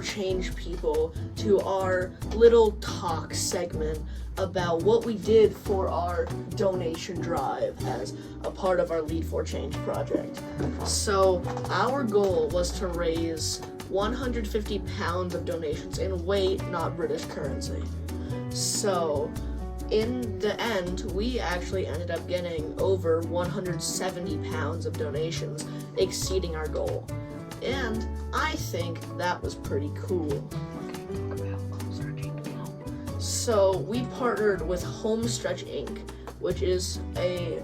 Lead4Change people to our little talk segment about what we did for our donation drive as a part of our Lead4Change project. So our goal was to raise 150 pounds of donations in weight, not British currency. So in the end, we actually ended up getting over 170 pounds of donations, exceeding our goal. And I think that was pretty cool. So we partnered with Homestretch Inc., which is a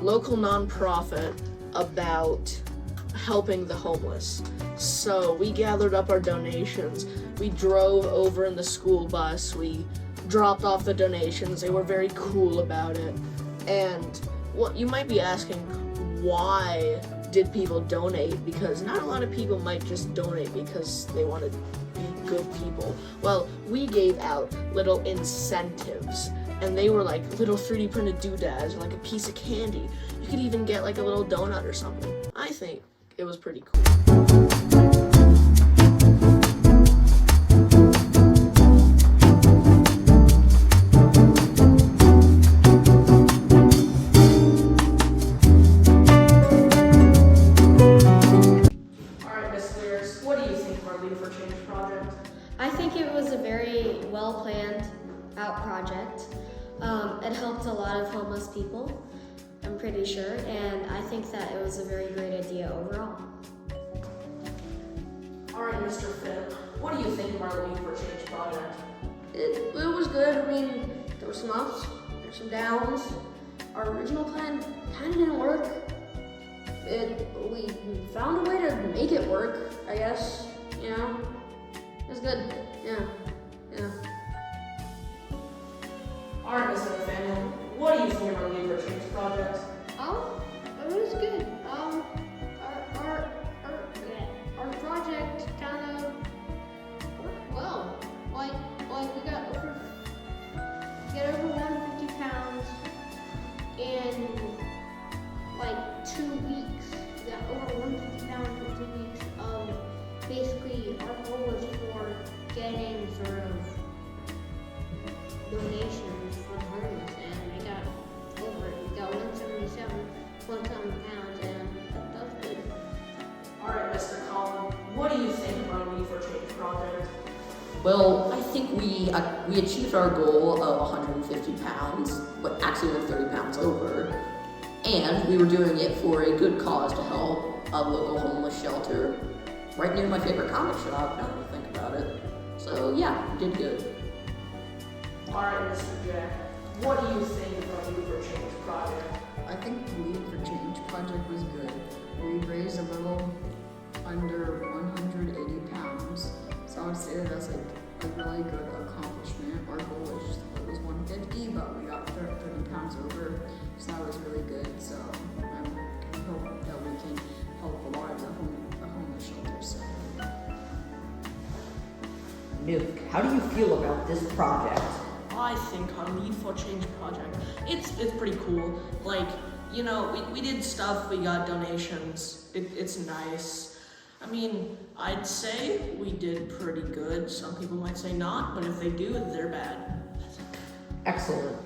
local nonprofit about helping the homeless. So we gathered up our donations. We drove over in the school bus. We dropped off the donations. They were very cool about it. And what you might be asking, why did people donate? Because not a lot of people might just donate because they want to be good people. Well, we gave out little incentives, and they were like little 3D printed doodads or like a piece of candy. You could even get like a little donut or something. I think it was pretty cool. Lead4Change project? I think it was a very well planned out project. It helped a lot of homeless people, I'm pretty sure, and I think that it was a very great idea overall. Alright, Mr. Finn, what do you think of our Lead4Change project? It was good. I mean, there were some ups, there were some downs. Our original plan kind of didn't work. We found a way to make it work, I guess. You know, it was good. Yeah. Alright, Mr. Nathaniel, what do you think of our Lead4Change project? It was good. Our project kind of worked well. Like we got over 150 pounds in like 2 weeks. We got over 150 pounds in 2 weeks. Basically, our goal was for getting sort of donations for the homeless, and we got over it. We got 177 pounds, and that was good. Alright, Mr. Collin, what do you think of our Lead4Change project? Well, I think we achieved our goal of 150 pounds, but actually we're 30 pounds over, and we were doing it for a good cause to help a local homeless shelter right near my favorite comic shop, now that I think about it. So yeah, we did good. Alright, Mr. Jack, what do you think of our Lead4Change project? I think the Lead4Change project was good. We raised a little under 180 pounds, so I would say that's like a really good accomplishment. Our goal was 150, but we got 30 pounds over, so that was really good. So I hope that we can help a lot of the homeless shelters. Nuke, how do you feel about this project? I think our Lead4Change project, it's pretty cool. Like, you know, we did stuff, we got donations, it's nice. I mean, I'd say we did pretty good. Some people might say not, but if they do, they're bad. Excellent.